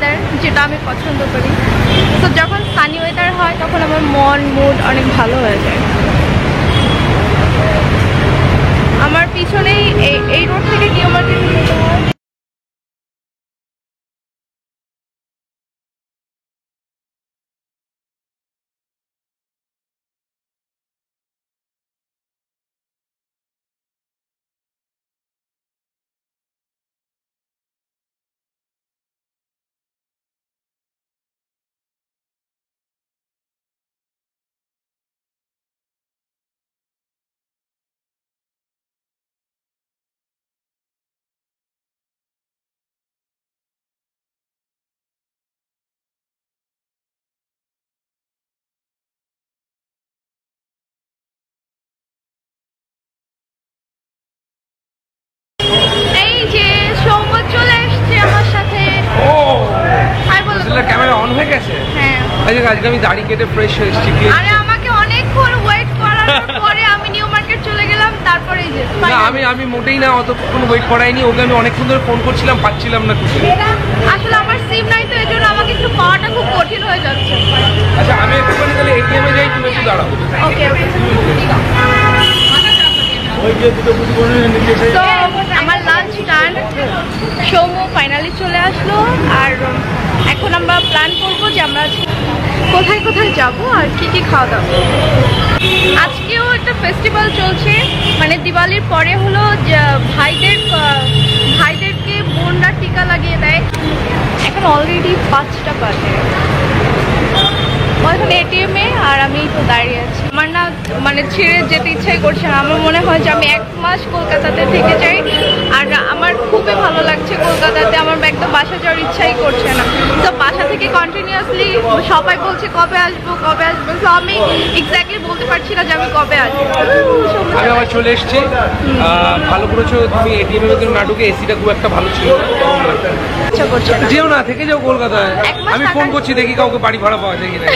Weather, যেটা আমি পছন্দ করি। তো যখন সানি ওয়েদার হয় তখন আমার মুড অনেক ভালো হয়ে যায়। আমার পিছনেই এই রোড থেকে নিউ মার্কেট যেতে হয়। এই যে সৌম্য চলে এসছে আমার সাথে। ক্যামেরা অন হয়ে গেছে। হ্যাঁ, আজকে আমি দাড়ি কেটে ফ্রেশ হয়ে এসেছি। আরে আমাকে অনেকক্ষণ ওয়েট করানোর পরে আমি নিউ মার্কেট চলে গেলাম, তারপরে এই যে আমি মোটেই না অতক্ষণ ওয়েট করাইনি। ওকে আমি অনেকক্ষণ ধরে ফোন করছিলাম, পাচ্ছিলাম না খুঁজে। আসলে আমার সিম নাই তো, এই জন্য আমাকে একটু পাওয়াটা খুব কঠিন হয়ে যাচ্ছে। আচ্ছা, আমি একটুখানি তাহলে এটিএম এ যাই, তুমি একটু দাঁড়াও। ওকে ওকে, ঠিক আছে। তো আমার লাঞ্চ ডান, সৌম্য ফাইনালি চলে আসলো। আর এখন আমরা প্ল্যান করবো যে আমরা কোথায় কোথায় যাব আর কি খাওয়া দাওয়া। আজকেও একটা ফেস্টিভ্যাল চলছে, মানে দিওয়ালির পরে হলো যে ভাইদেরকে বোনরা টিকা লাগিয়ে দেয়। এখন অলরেডি 5টা বাজে, এখন এটিএম এ আর আমি তো দাঁড়িয়ে আছি। আমার না মানে ছেড়ে যেতে ইচ্ছাই করছে না। আমার মনে হয় যে আমি 1 মাস কলকাতাতে থেকে যাই। আর আমার খুবই ভালো লাগছে কলকাতাতে, আমার একদম বাসা যাওয়ার ইচ্ছাই করছে না। তো বাসা থেকে কন্টিনিউয়াসলি সবাই বলছে কবে আসবো কবে আসবো, তো আমি এক্স্যাক্টলি বলতে পারছি না যে আমি কবে আসবো। আমি আবার চলে এসেছি। ভালো করেছো তুমি এটিএম এর ভেতরে না ঢুকে, এসিটা খুব একটা ভালো ছিল। ইচ্ছা করছে না। যেও না, থেকে যাও কলকাতায়। আমি ফোন করছি, দেখি কাউকে বাড়ি ভাড়া পাওয়া যায় কিনা।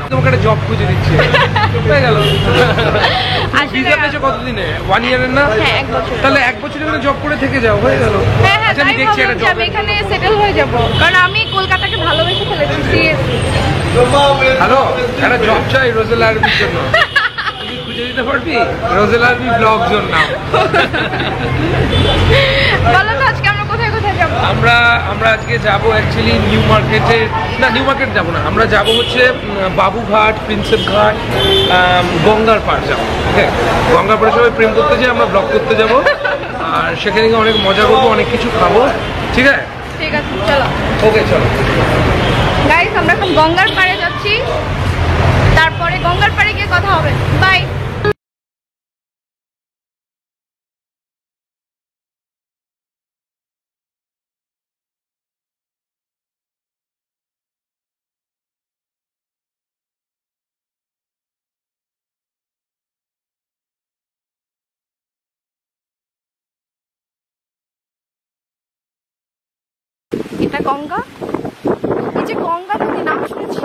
তোমাকে একটা জব খুঁজে দিচ্ছে, হয়ে গেল। ভিসা পেয়েছো কতদিনে? 1 ইয়ারের না? হ্যাঁ, 1 বছর। তাহলে 1 বছর এখানে জব করে থেকে যাও, হয়ে গেল। হ্যাঁ হ্যাঁ, আচ্ছা, আমি দেখছি একটা জব। আমি এখানে সেটেল হয়ে যাব, কারণ আমি কলকাতাকে ভালোবেসে ফেলেছি সিরিয়াসলি। হ্যালো, একটা জব চাই রোজেল আরবির জন্য। তুমি খুঁজে দিতে পারবি? রোজেল আরবি ব্লগ জোন নাও। বলো তো আজকে আমরা কোথায় কোথায় যাব? আমরা আজকে যাব অ্যাকচুয়ালি নিউ মার্কেটে। না, নিউ মার্কেট যাব না, আমরা যাব হচ্ছে বাবুঘাট, প্রিন্সেপ ঘাট, গঙ্গার পাড় যাবো। ওকে, গঙ্গার পাড়ে সবাই প্রেম করতে যাই, আমরা ব্লগ করতে যাব। আর সেখানে গিয়ে অনেক মজা করবো, অনেক কিছু খাবো। ঠিক আছে, ঠিক আছে, চলো। ওকে, চলো গাইস, আমরা এখন গঙ্গার পাড়ে যাচ্ছি, তারপরে গঙ্গার পাড়ে গিয়ে কথা হবে। বাই। এটা গঙ্গা, এই যে গঙ্গা নদী নাম শুনেছি।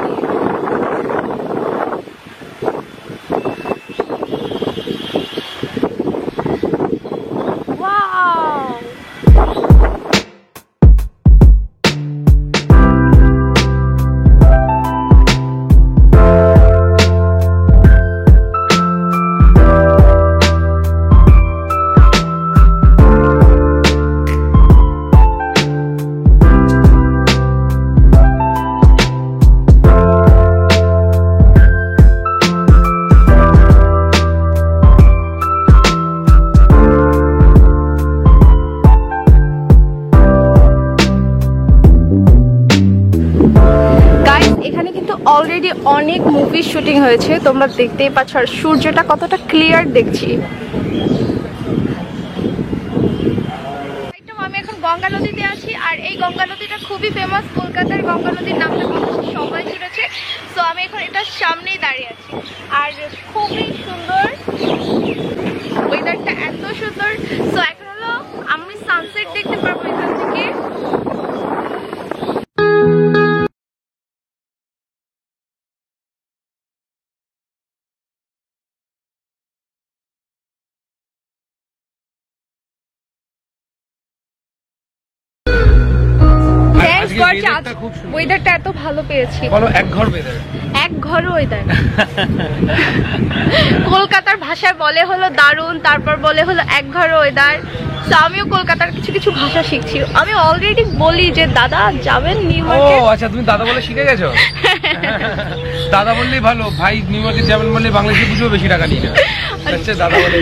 অলরেডি অনেক মুভি শুটিং হয়েছে, তোমরা দেখতেই পাচ্ছ। আর সূর্যটা কতটা ক্লিয়ার দেখছি। আমি এখন গঙ্গা নদীতে আছি, আর এই গঙ্গা নদীটা খুবই ফেমাস। কলকাতার গঙ্গা নদীর নামটা সবাই শুনেছে। তো আমি এখন এটার সামনেই দাঁড়িয়ে আছি, আর খুবই সুন্দর ওয়েদারটা, এত সুন্দর। তো এখন হলো আমি সানসেট দেখতে পারবো এখান থেকে। জর্জ weatherটা খুব সুন্দর। ওয়েদারটা এত ভালো পেয়েছি। বলো এক ঘর weather। এক ঘর ওয়েদার। কলকাতার ভাষায় বলে হলো দারুণ, তারপর বলে হলো এক ঘর ওয়েদার। তো আমিও কলকাতার কিছু কিছু ভাষা শিখছি। আমি অলরেডি বলি যে দাদা যাবেন নিউ ও মার্কেট। আচ্ছা, তুমি দাদা বলে শিখে গেছো? দাদা বললেই ভালো, ভাই নিউ মার্কেট যাবেন বললে বাংলাদেশে বুঝেও বেশি টাকা নিয়ে যাবে। আচ্ছা দাদা বলে।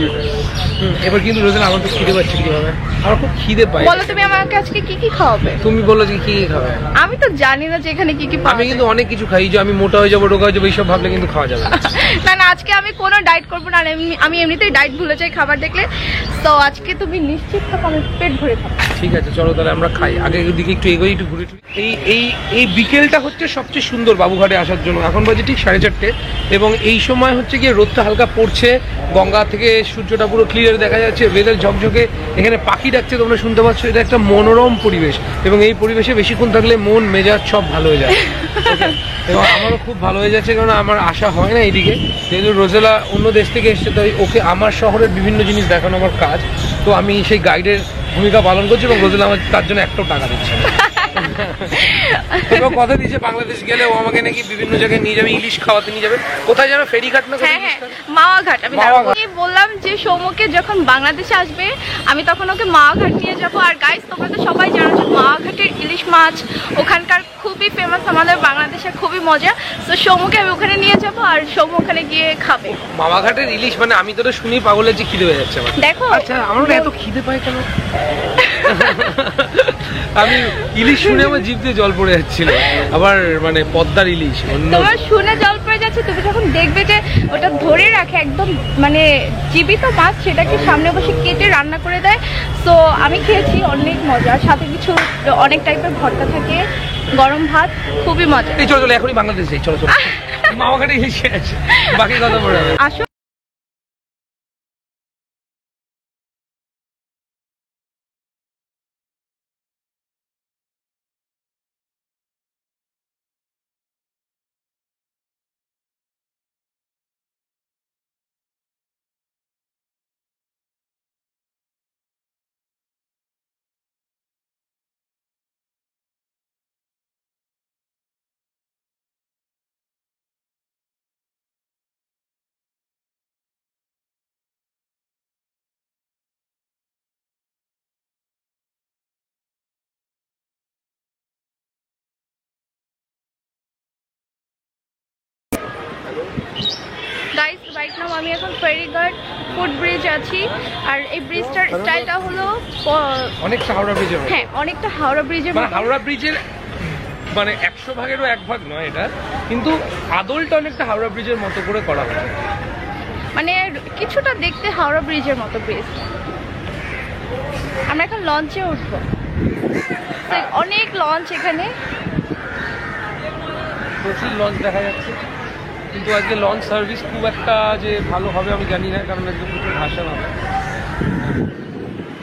এবার কিন্তু রোজেন আমার তো খিদে পাচ্ছে কিভাবে, আমার খুব খিদে পায়। বলো তুমি আমাকে আজকে কি কি খাওয়াবে? তুমি বলো যে কি কি খাবে। আমি তো জানি না যে এখানে কি কি পাওয়া আমি যায়। কিন্তু অনেক কিছু খাই, যে আমি মোটা হয়ে যাবো রোগা হয়ে যাবো এইসব ভাবলে কিন্তু খাওয়া যাবে না। না না, আজকে আমি কোনো ডায়েট করবো না। আমি এমনিতেই ডায়েট ভুলে যাই খাবার দেখলে। তো আজকে তুমি নিশ্চিত থাকো আমি পেট ভরে খাবো। ঠিক আছে চলো তাহলে আমরা খাই। আগে দিকে একটু এগোই, একটু ঘুরে টুরে। এই বিকেলটা হচ্ছে সবচেয়ে সুন্দর বাবুঘাটে আসার জন্য। এখন বাজে ঠিক 4:30 এবং এই সময় হচ্ছে গিয়ে রোদটা হালকা পড়ছে, গঙ্গা থেকে সূর্যটা পুরো ক্লিয়ার দেখা যাচ্ছে, ওয়েদার ঝকঝকে, এখানে পাখি ডাকছে তোমরা শুনতে পাচ্ছ। এটা একটা মনোরম পরিবেশ এবং এই পরিবেশে বেশিক্ষণ থাকলে মন মেজাজ সব ভালো হয়ে যায়। এবং আমারও খুব ভালো হয়ে যাচ্ছে, কারণ আমার আসা হয় না এইদিকে, যেহেতু রোজেলা অন্য দেশ থেকে এসছে, তাই ওকে আমার শহরের বিভিন্ন জিনিস দেখানো আমার কাজ। তো আমি সেই গাইডের ভূমিকা পালন করছি এবং রোজেলা আমার তার জন্য একটাও টাকা দিচ্ছে না। তবে কথা দিয়েছে বাংলাদেশ গেলে ও আমাকে নাকি বিভিন্ন জায়গায় নিয়ে যাবে, ইলিশ খাওয়াতে নিয়ে যাবে। কোথায় যেন ফেরিঘাট না? হ্যাঁ হ্যাঁ, মাওয়াঘাট। আমি মাওয়াঘাট। বললাম যে সৌমকে যখন বাংলাদেশে আসবে আমি তখন ওকে মাওয়াঘাট নিয়ে যাবো। আর গাইস তোমরা তো সবাই জানো যে মাওয়াঘাটের ইলিশ মাছ ওখানকার খুবই ফেমাস, আমাদের বাংলাদেশে খুবই মজা। তো সৌমকে আমি ওখানে নিয়ে যাবো আর সৌম ওখানে গিয়ে খাবে। মামাঘাটের ইলিশ, মানে আমি তোরা শুনি পাগলের যে খিদে হয়ে যাচ্ছে আমার। দেখো আচ্ছা আমার না এত খিদে পায় কেন? আমি ইলিশ শুনে আমার জিভ দিয়ে জল পড়ে যাচ্ছিল। আবার মানে পদ্মার ইলিশ, অন্য তোমার শুনে জল পড়ে যাচ্ছে। তুমি যখন দেখবে যে ওটা ধরে রাখে একদম মানে জীবিত মাছ, সেটাকে সামনে বসে কেটে রান্না করে দেয়। তো আমি খেয়েছি, অনেক মজা। সাথে কিছু অনেক টাইপের ভর্তা থাকে, গরম ভাত, খুবই মজা। এই চলো চলো এখনই বাংলাদেশ যাই, চলো চলো। মামাঘাটে ইলিশ আছে, বাকি কথা পড়ে যাবে। আসো। গাইস রাইট নাও আমি এখন ফেরিঘাট ফুট ব্রিজ আছি। আর এই ব্রিজটার স্টাইলটা হলো অনেকটা হাওড়া ব্রিজের মতো। হ্যাঁ অনেকটা হাওড়া ব্রিজের মানে মতো। হাওড়া ব্রিজের মানে 100 ভাগেরও 1 ভাগ নয় এটা, কিন্তু আদলটা অনেকটা হাওড়া ব্রিজের মতো করে করা হয়েছে। মানে কিছুটা দেখতে হাওড়া ব্রিজের মতো ব্রিজ। আমরা এখন লঞ্চে উঠবো। তো অনেক লঞ্চ এখানে। প্রচুর লঞ্চ দেখা যাচ্ছে, কিন্তু আজকে লঞ্চ সার্ভিস খুব একটা যে ভালো হবে আমি জানি না, কারণ একদম প্রচুর ভাষা না।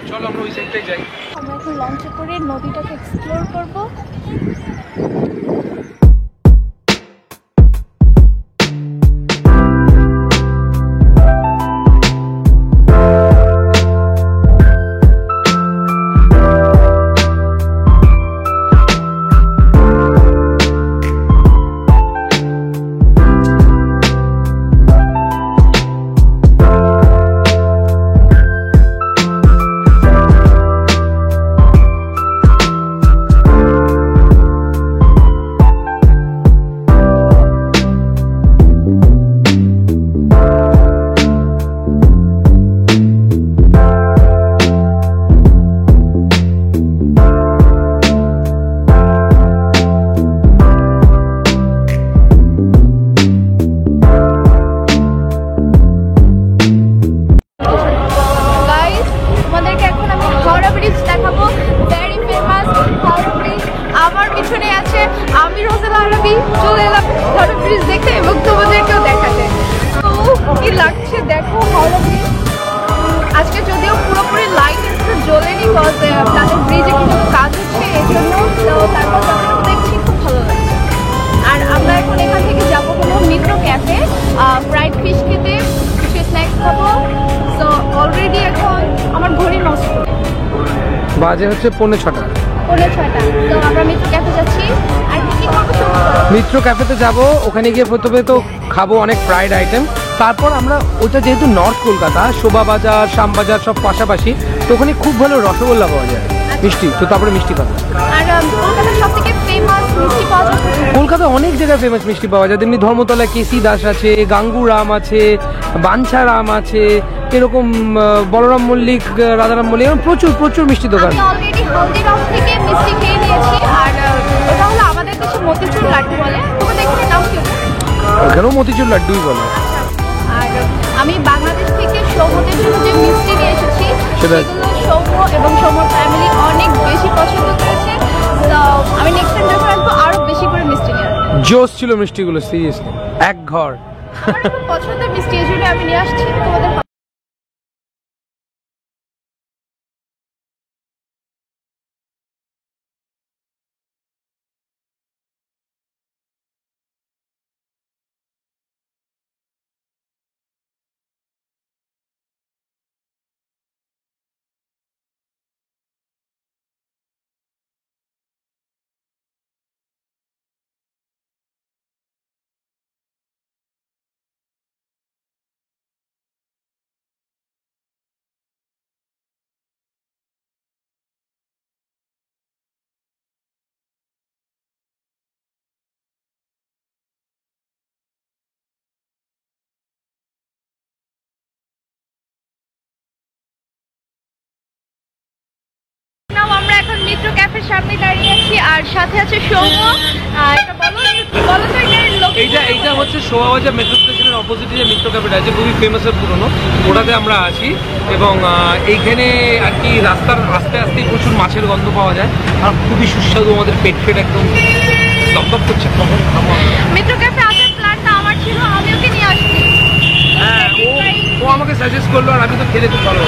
চলো আমরা ওই সাইডটাই যাই। আমরা এখন লঞ্চে করে নদীটাকে এক্সপ্লোর করবো। চলে এলাম হাওড়া ব্রিজ দেখতে এবং তোমাদেরকেও দেখাতে। তো কি লাগছে দেখো হাওড়া ব্রিজ। আজকে যদিও পুরোপুরি লাইট একটু জ্বলেনি, তাদের ব্রিজে কিছু কাজ হচ্ছে এই জন্য। তো তারপর যখন দেখছি খুব ভালো লাগছে। আর আমরা এখন এখান থেকে যাবো হলো মিত্র ক্যাফে, ফ্রাইড ফিশ খেতে, কিছু স্ন্যাক্স খাবো। তো অলরেডি এখন আমার ঘড়ি নষ্ট, বাজে হচ্ছে 6:45। 6:45। তো আমরা মিত্র ক্যাফে যাচ্ছি। মিত্র ক্যাফেতে যাব, ওখানে গিয়ে প্রথমে তো খাবো অনেক ফ্রাইড আইটেম, তারপর আমরা ওটা যেহেতু নর্থ কলকাতা, শোভাবাজার শ্যামবাজার সব পাশাপাশি, তো ওখানে খুব ভালো রসগোল্লা পাওয়া যায়, মিষ্টি, তো তারপরে মিষ্টি পাবো। আর কলকাতার সবথেকে ফেমাস মিষ্টি পাওয়া যায় কলকাতা অনেক জায়গায় ফেমাস মিষ্টি পাওয়া যায়, তেমনি ধর্মতলা কেসি দাস আছে, গাঙ্গুরাম আছে, বাঞ্ছারাম আছে, এরকম বলরাম মল্লিক, রাধারাম মল্লিক, এরকম প্রচুর প্রচুর মিষ্টি দোকান। আমি অলরেডি হলদিরাম থেকে মিষ্টি খেয়ে নিয়েছি, আর ওটা হলো আমাদের কাছে মতিচুর লাড্ডু বলে, তোমাদের এখানে নাম কি? ওখানেও মতিচুর লাড্ডুই বলে। আর আমি বাংলাদেশ থেকে সৌম্যদের জন্য যে মিষ্টি নিয়ে এসেছি সেগুলো সৌম্য এবং সৌম্যর ফ্যামিলি অনেক বেশি পছন্দ করেছে, তো আমি নেক্সট টাইম যখন আসবো আরো বেশি করে মিষ্টি নিয়ে আসবো। জোস ছিল মিষ্টিগুলো, সিরিয়াসলি এক ঘর। আমার খুব পছন্দের মিষ্টি, এই জন্য আমি নিয়ে আসছি তোমাদের। আমরা এখন মিত্র ক্যাফের সামনে দাঁড়িয়ে আছি, আর সাথে আছে সৌম্য। এটা বলো তো এটার লোকেশন। এইটা হচ্ছে শোভাবাজার মেট্রো স্টেশনের অপোজিটে যে মিত্র ক্যাফেটা আছে, খুবই ফেমাস আর পুরনো, ওটাতে আমরা আছি। এবং এইখানে আর কি রাস্তার আস্তে আস্তেই প্রচুর মাছের গন্ধ পাওয়া যায়, আর খুবই সুস্বাদু, আমাদের পেট ফেট একদম দপদপ করছে। মিত্র ক্যাফে আসার প্ল্যানটা আমার ছিল, আমি ওকে নিয়ে আসছি। হ্যাঁ, ও আমাকে সাজেস্ট করলো, আর আমি তো খেলে খুব ভালো।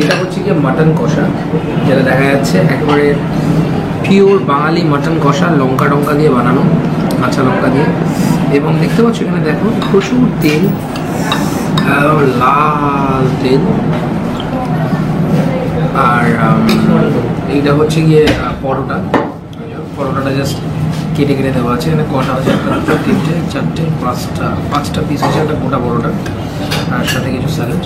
এটা হচ্ছে কি মাটন কষা, যেটা দেখা যাচ্ছে একেবারে পিওর বাঙালি মাটন কষা, লঙ্কা টঙ্কা দিয়ে বানানো, কাঁচা লঙ্কা দিয়ে। এবং দেখতে পাচ্ছ এখানে দেখো প্রচুর তেল, লাল তেল। আর এইটা হচ্ছে গিয়ে পরোটা, পরোটাটা জাস্ট কেটে কেটে দেওয়া আছে। এখানে কটা আছে, একটা দুটো তিনটে চারটে পাঁচটা পিস আছে একটা গোটা পরোটা, আর সাথে কিছু স্যালাড।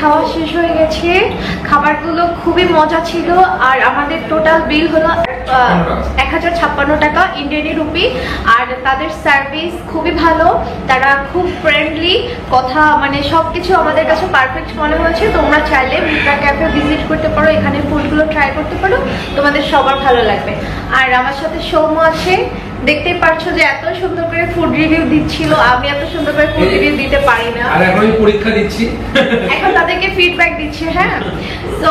খাওয়া শেষ হয়ে গেছে, খাবারগুলো খুবই মজা ছিল, আর আমাদের টোটাল বিল হলো 1056 টাকা ইন্ডিয়ান রুপি। আর তাদের সার্ভিস খুবই ভালো, তারা খুব ফ্রেন্ডলি, কথা মানে সবকিছু আমাদের কাছে পারফেক্ট মনে হয়েছে। তোমরা চাইলে মিত্রা ক্যাফে ভিজিট করতে পারো, এখানে ফুডগুলো ট্রাই করতে পারো, তোমাদের সবার ভালো লাগবে। আর আমার সাথে সৌম্য আছে, দেখতেই পারছো যে এত সুন্দর করে ফুড রিভিউ দিচ্ছিল, আমি এত সুন্দর করে ফুড রিভিউ দিতে পারি না, আর এখন আমি পরীক্ষা দিচ্ছি, এখন তাদেরকে ফিডব্যাক দিচ্ছি। হ্যাঁ, তো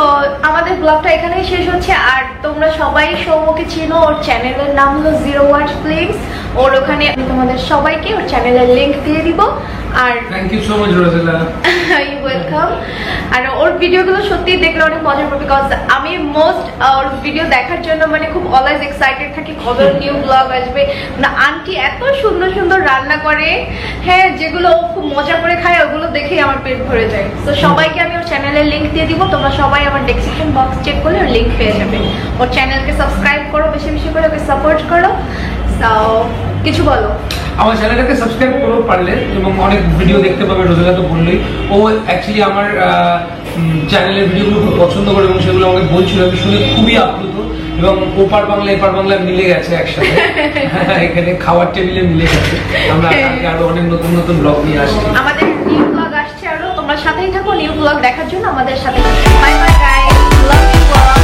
আমাদের ব্লগটা এখানেই শেষ হচ্ছে। আর তোমরা সবাই সৌম্যকে চিনো, ওর চ্যানেলের নাম হলো 0 ওয়াট ফিল্মস, ওর ওখানে আমি তোমাদের সবাইকে ওর চ্যানেলের লিংক দিয়ে দিব। আর thank you so much Rosella, you welcome. আর ওর ভিডিওগুলো সত্যিই দেখলে অনেক মজা পাবে, বিকজ আমি মোস্ট ওর ভিডিও দেখার জন্য মানে খুব অলওয়েজ এক্সাইটেড থাকি কবে নিউ ব্লগ আসবে। না, আন্টি এত সুন্দর সুন্দর রান্না করে, হ্যাঁ, যেগুলো ও খুব মজা করে খায়, ওগুলো দেখেই আমার পেট ভরে যায়। তো সবাইকে আমি ওর চ্যানেলের লিংক দিয়ে দিব, তোমরা সবাই আমার ডেসক্রিপশন বক্স চেক করলে ওর লিংক পেয়ে যাবে। ওর চ্যানেলকে সাবস্ক্রাইব করো, বেশি বেশি করে ওকে সাপোর্ট করো। সো কিছু বলো। আমার চ্যানেলটাকে সাবস্ক্রাইব করো পারলে, এবং অনেক ভিডিও দেখতে পাবে। রোজেলা তো বললোই, ও অ্যাকচুয়ালি আমার চ্যানেলের ভিডিওগুলো খুব পছন্দ করে, এবং সেগুলো আমাকে বলছিল, আমি শুনে খুবই আপ্লুত। এবং ওপার বাংলা এপার বাংলা মিলে গেছে একসাথে, এখানে খাওয়ার টেবিলে মিলে গেছে। আমরা আরো অনেক নতুন নতুন ব্লগ নিয়ে আসছি, আমাদের নিউ ব্লগ আসছে আরো, তোমরা সাথেই থাকো নিউ ব্লগ দেখার জন্য আমাদের সাথে। Bye bye guys, love you all.